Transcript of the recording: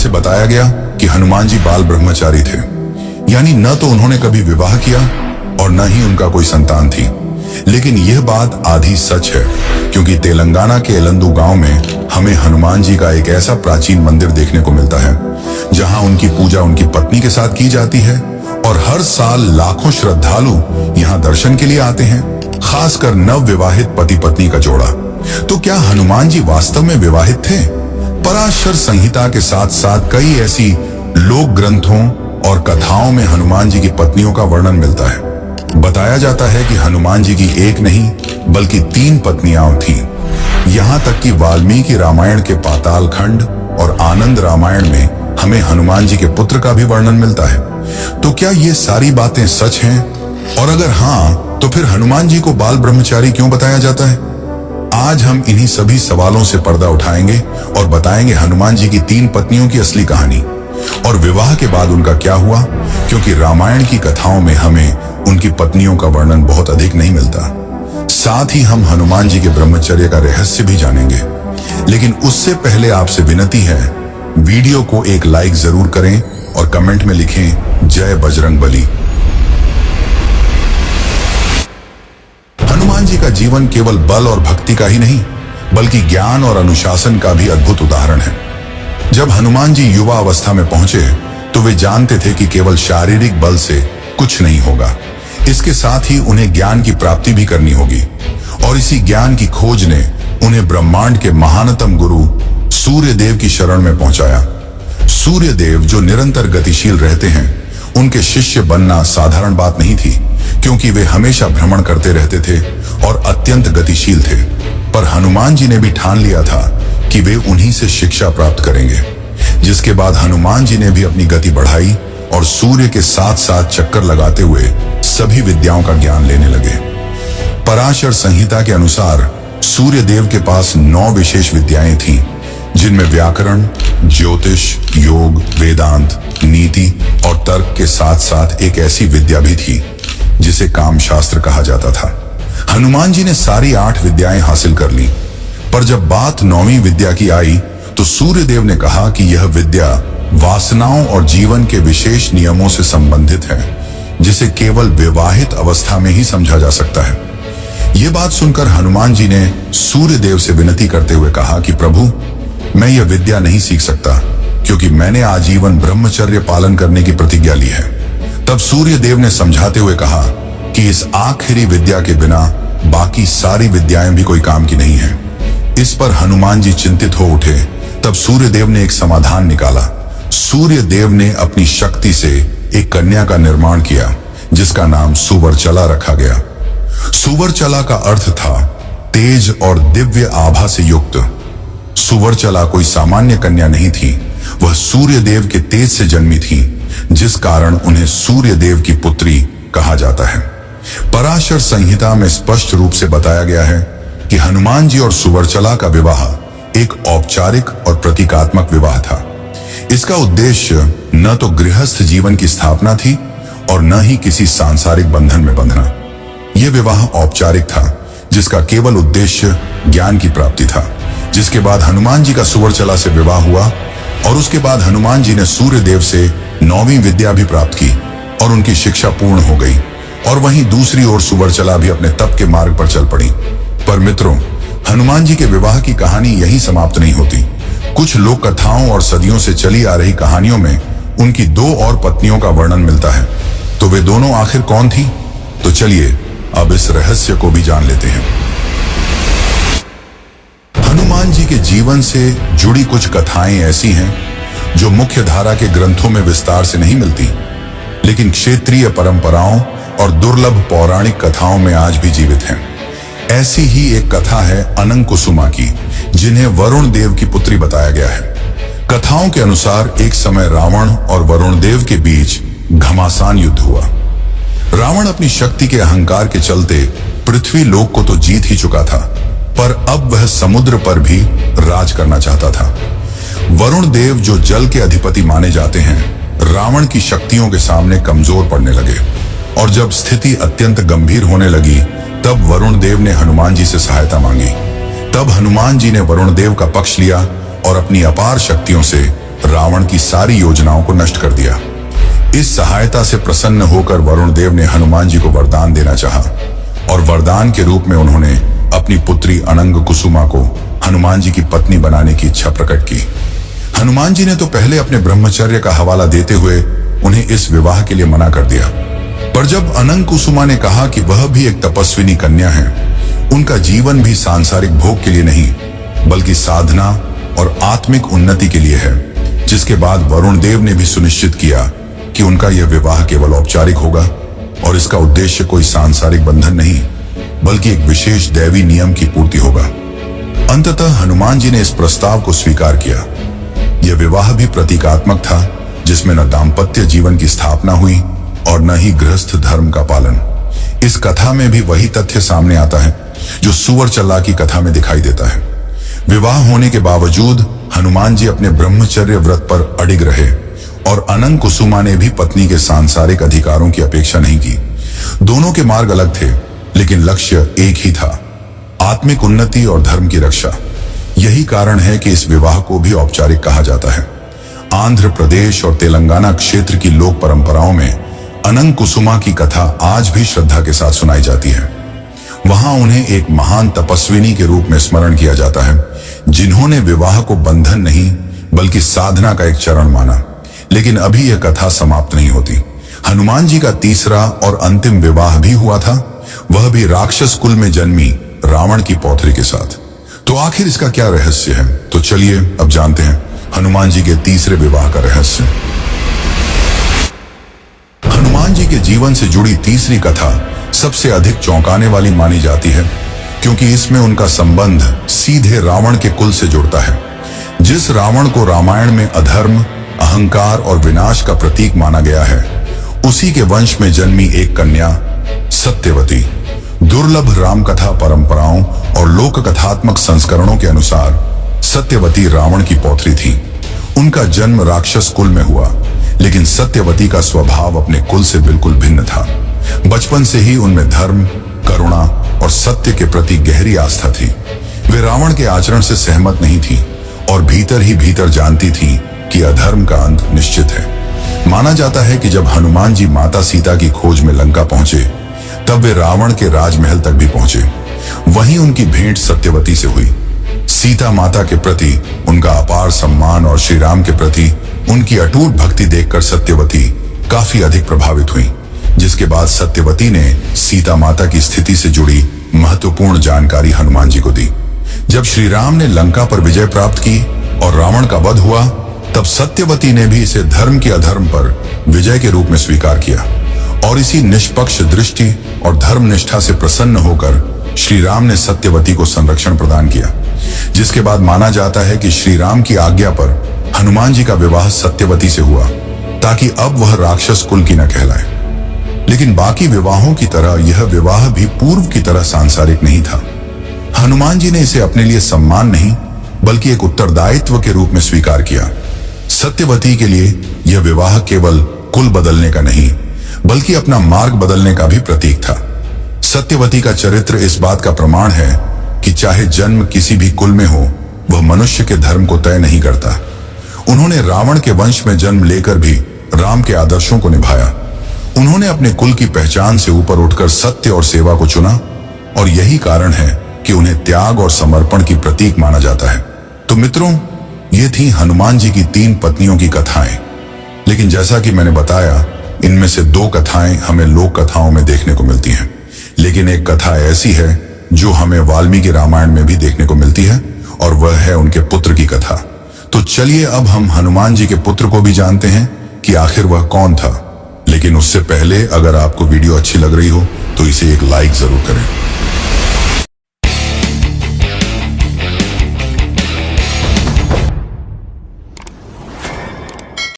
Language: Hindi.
से बताया गया कि हनुमान जी बाल ब्रह्मचारी थे, यानी न तो उन्होंने कभी विवाह किया और न ही उनका कोई संतान थी। लेकिन यह बात आधी सच है, क्योंकि तेलंगाना के एलंदू गांव में हमें हनुमान जी का एक ऐसा प्राचीन मंदिर देखने को मिलता है जहां उनकी पूजा उनकी पत्नी के साथ की जाती है और हर साल लाखों श्रद्धालु यहां दर्शन के लिए आते हैं, खासकर नव विवाहित पति पत्नी का जोड़ा। तो क्या हनुमान जी वास्तव में विवाहित थे? पराशर संहिता के साथ साथ कई ऐसी लोक ग्रंथों और कथाओं में हनुमान जी की पत्नियों का वर्णन मिलता है। बताया जाता है कि हनुमान जी की एक नहीं बल्कि 3 पत्नियां थीं। यहाँ तक कि वाल्मीकि रामायण के पाताल खंड और आनंद रामायण में हमें हनुमान जी के पुत्र का भी वर्णन मिलता है। तो क्या ये सारी बातें सच हैं? और अगर हाँ, तो फिर हनुमान जी को बाल ब्रह्मचारी क्यों बताया जाता है? आज हम इन्हीं सभी सवालों से पर्दा उठाएंगे और बताएंगे हनुमान जी की 3 पत्नियों की असली कहानी और विवाह के बाद उनका क्या हुआ, क्योंकि रामायण की कथाओं में हमें उनकी पत्नियों का वर्णन बहुत अधिक नहीं मिलता। साथ ही हम हनुमान जी के ब्रह्मचर्य का रहस्य भी जानेंगे। लेकिन उससे पहले आपसे विनती है, वीडियो को एक लाइक जरूर करें और कमेंट में लिखें जय बजरंगबली। हनुमान जी का जीवन केवल बल और भक्ति का ही नहीं बल्कि ज्ञान और अनुशासन का भी अद्भुत उदाहरण है। जब हनुमान जी युवा अवस्था में पहुंचे तो वे जानते थे कि केवल शारीरिक बल से कुछ नहीं होगा, इसके साथ ही उन्हें ज्ञान की प्राप्ति भी करनी होगी। और इसी ज्ञान की खोज ने उन्हें ब्रह्मांड के महानतम गुरु सूर्य देव की शरण में पहुंचाया। सूर्य देव जो निरंतर गतिशील रहते हैं, उनके शिष्य बनना साधारण बात नहीं थी, क्योंकि वे हमेशा भ्रमण करते रहते थे और अत्यंत गतिशील थे। पर हनुमान जी ने भी ठान लिया था कि वे उन्हीं से शिक्षा प्राप्त करेंगे। जिसके बाद हनुमान जी ने भी अपनी गति बढ़ाई और सूर्य के साथ साथ चक्कर लगाते हुए सभी विद्याओं का ज्ञान लेने लगे। पराशर संहिता के अनुसार सूर्य देव के पास 9 विशेष विद्याएं थीं, जिनमें व्याकरण, ज्योतिष, योग, वेदांत, नीति और तर्क के साथ साथ एक ऐसी विद्या भी थी जिसे कामशास्त्र कहा जाता था। हनुमान जी ने सारी 8 विद्याएं हासिल कर ली, पर जब बात 9वीं विद्या की आई तो सूर्य देव ने कहा कि यह विद्या वासनाओं और जीवन के विशेष नियमों से संबंधित है, जिसे केवल विवाहित अवस्था में ही समझा जा सकता है। यह बात सुनकर हनुमान जी ने सूर्य देव से विनती करते हुए कहा कि प्रभु, मैं यह विद्या नहीं सीख सकता, क्योंकि मैंने आजीवन ब्रह्मचर्य पालन करने की प्रतिज्ञा ली है। तब सूर्य देव ने समझाते हुए कहा कि इस आखिरी विद्या के बिना बाकी सारी विद्याएं भी कोई काम की नहीं है। इस पर हनुमान जी चिंतित हो उठे। तब सूर्य देव ने एक समाधान निकाला। सूर्य देव ने अपनी शक्ति से एक कन्या का निर्माण किया, जिसका नाम सुवर्चला रखा गया। सुवर्चला का अर्थ था तेज और दिव्य आभा से युक्त। सुवर्चला कोई सामान्य कन्या नहीं थी, वह सूर्य देव के तेज से जन्मी थी, जिस कारण उन्हें सूर्य देव की पुत्री कहा जाता है। पराशर संहिता में स्पष्ट रूप से बताया गया है कि हनुमान जी और सुवर्चला का विवाह एक औपचारिक और प्रतीकात्मक विवाह था। इसका उद्देश्य न तो गृहस्थ जीवन की स्थापना थी और न ही किसी सांसारिक बंधन में बंधना। यह विवाह औपचारिक था, जिसका केवल उद्देश्य ज्ञान की प्राप्ति था। जिसके बाद हनुमान जी का सुवर्चला से विवाह हुआ और उसके बाद हनुमान जी ने सूर्य देव से 9वीं विद्या भी प्राप्त की और उनकी शिक्षा पूर्ण हो गई। और वहीं दूसरी ओर सुवर्चला भी अपने तप के मार्ग पर चल पड़ी। पर मित्रों, हनुमान जी के विवाह की कहानी यहीं समाप्त नहीं होती। कुछ लोक कथाओं और सदियों से चली आ रही कहानियों में उनकी 2 और पत्नियों का वर्णन मिलता है। तो वे दोनों आखिर कौन थी? तो चलिए अब इस रहस्य को भी जान लेते हैं। हनुमान जी के जीवन से जुड़ी कुछ कथाएं ऐसी हैं जो मुख्य धारा के ग्रंथों में विस्तार से नहीं मिलती, लेकिन क्षेत्रीय परंपराओं और दुर्लभ पौराणिक कथाओं में आज भी जीवित हैं। ऐसी ही एक कथा है अनंग कुसुमा की, जिन्हें वरुण देव की पुत्री बताया गया है। कथाओं के अनुसार एक समय रावण और वरुण देव के बीच घमासान युद्ध हुआ। रावण अपनी शक्ति के अहंकार के चलते पृथ्वी लोक को तो जीत ही चुका था, पर अब वह समुद्र पर भी राज करना चाहता था। वरुण देव, जो जल के अधिपति माने जाते हैं, रावण की शक्तियों के सामने कमजोर पड़ने लगे और जब स्थिति अत्यंत गंभीर होने लगी तब वरुण देव ने हनुमान जी से सहायता मांगी। तब हनुमान जी ने वरुण देव का पक्ष लिया और अपनी अपार शक्तियों से रावण की सारी योजनाओं को नष्ट कर दिया। इस सहायता से प्रसन्न होकर वरुण देव ने हनुमान जी को वरदान देना चाहा और वरदान के रूप में उन्होंने अपनी पुत्री अनंग कुसुमा को हनुमान जी की पत्नी बनाने की इच्छा प्रकट की। हनुमान जी ने तो पहले अपने ब्रह्मचर्य का हवाला देते हुए उन्हें इस विवाह के लिए मना कर दिया, पर जब अनंग कुसुमा ने कहा कि वह भी एक तपस्विनी कन्या है, उनका जीवन भी सांसारिक भोग के लिए नहीं बल्कि साधना और आत्मिक उन्नति के लिए है, जिसके बाद वरुण देव ने भी सुनिश्चित किया कि उनका यह विवाह केवल औपचारिक होगा और इसका उद्देश्य कोई सांसारिक बंधन नहीं बल्कि एक विशेष दैवी नियम की पूर्ति होगा। अंततः हनुमान जी ने इस प्रस्ताव को स्वीकार किया। यह विवाह भी प्रतीकात्मक था, जिसमें न दाम्पत्य जीवन की स्थापना हुई और न ही गृहस्थ धर्म का पालन। इस कथा में भी वही तथ्य सामने आता है जो सुअर चल्ला की कथा में दिखाई देता है। विवाह होने के बावजूद हनुमान जी अपने ब्रह्मचर्य व्रत पर अडिग रहे और अनंग कुसुमा ने भी पत्नी के सांसारिक अधिकारों की अपेक्षा नहीं की। दोनों के मार्ग अलग थे, लेकिन लक्ष्य एक ही था, आत्मिक उन्नति और धर्म की रक्षा। यही कारण है कि इस विवाह को भी औपचारिक कहा जाता है। आंध्र प्रदेश और तेलंगाना क्षेत्र की लोक परंपराओं में अनंग कुसुमा की कथा आज भी श्रद्धा के साथ सुनाई जाती है। वहां उन्हें एक महान तपस्विनी के रूप में स्मरण किया जाता है, जिन्होंने विवाह को बंधन नहीं बल्कि साधना का एक चरण माना। लेकिन अभी यह कथा समाप्त नहीं होती। हनुमान जी का तीसरा और अंतिम विवाह भी हुआ था, वह भी राक्षस कुल में जन्मी रावण की पौत्री के साथ। तो आखिर इसका क्या रहस्य है? तो चलिए अब जानते हैं हनुमान जी के तीसरे विवाह का रहस्य। हनुमान जी के जीवन से जुड़ी तीसरी कथा सबसे अधिक चौंकाने वाली मानी जाती है, क्योंकि इसमें उनका संबंध सीधे रावण के कुल से जुड़ता है। जिस रावण को रामायण में अधर्म, अहंकार और विनाश का प्रतीक माना गया है, उसी के वंश में जन्मी एक कन्या सत्यवती। दुर्लभ रामकथा परंपराओं और लोक कथात्मक संस्करणों के अनुसार सत्यवती रावण की पौत्री थी। उनका जन्म राक्षस कुल में हुआ, लेकिन सत्यवती का स्वभाव अपने कुल से बिल्कुल भिन्न था। बचपन से ही उनमें धर्म, करुणा और सत्य के प्रति गहरी आस्था थी। वे रावण के आचरण से सहमत नहीं थी और भीतर ही भीतर जानती थी कि अधर्म का अंत निश्चित है। माना जाता है कि जब हनुमान जी माता सीता की खोज में लंका पहुंचे, तब वे रावण के राजमहल तक भी पहुंचे। वहीं उनकी भेंट सत्यवती से हुई। सीता माता के प्रति उनका अपार सम्मान और श्री राम के प्रति उनकी अटूट भक्ति देखकर सत्यवती काफी अधिक प्रभावित हुई, जिसके बाद सत्यवती ने सीता माता की स्थिति से जुड़ी महत्वपूर्ण जानकारी हनुमान जी को दी। जब श्री राम ने लंका पर विजय प्राप्त की और रावण का वध हुआ, तब सत्यवती ने भी इसे धर्म के अधर्म पर विजय के रूप में स्वीकार किया और इसी निष्पक्ष दृष्टि और धर्मनिष्ठा से प्रसन्न होकर श्री राम ने सत्यवती को संरक्षण प्रदान किया, जिसके बाद माना जाता है कि श्री राम की आज्ञा पर हनुमान जी का विवाह सत्यवती से हुआ, ताकि अब वह राक्षस कुल की न कहलाए। लेकिन बाकी विवाहों की तरह यह विवाह भी पूर्व की तरह सांसारिक नहीं था। हनुमान जी ने इसे अपने लिए सम्मान नहीं बल्कि एक उत्तरदायित्व के रूप में स्वीकार किया। सत्यवती के लिए यह विवाह केवल कुल बदलने का नहीं बल्कि अपना मार्ग बदलने का भी प्रतीक था। सत्यवती का चरित्र इस बात का प्रमाण है कि चाहे जन्म किसी भी कुल में हो, वह मनुष्य के धर्म को तय नहीं करता। उन्होंने रावण के वंश में जन्म लेकर भी राम के आदर्शों को निभाया। उन्होंने अपने कुल की पहचान से ऊपर उठकर सत्य और सेवा को चुना और यही कारण है कि उन्हें त्याग और समर्पण की प्रतीक माना जाता है। तो मित्रों, ये थी हनुमान जी की 3 पत्नियों की कथाएं। लेकिन जैसा कि मैंने बताया, इनमें से 2 कथाएं हमें लोक कथाओं में देखने को मिलती हैं, लेकिन एक कथा ऐसी है जो हमें वाल्मीकि रामायण में भी देखने को मिलती है और वह है उनके पुत्र की कथा। तो चलिए अब हम हनुमान जी के पुत्र को भी जानते हैं कि आखिर वह कौन था। लेकिन उससे पहले अगर आपको वीडियो अच्छी लग रही हो तो इसे एक लाइक जरूर करें।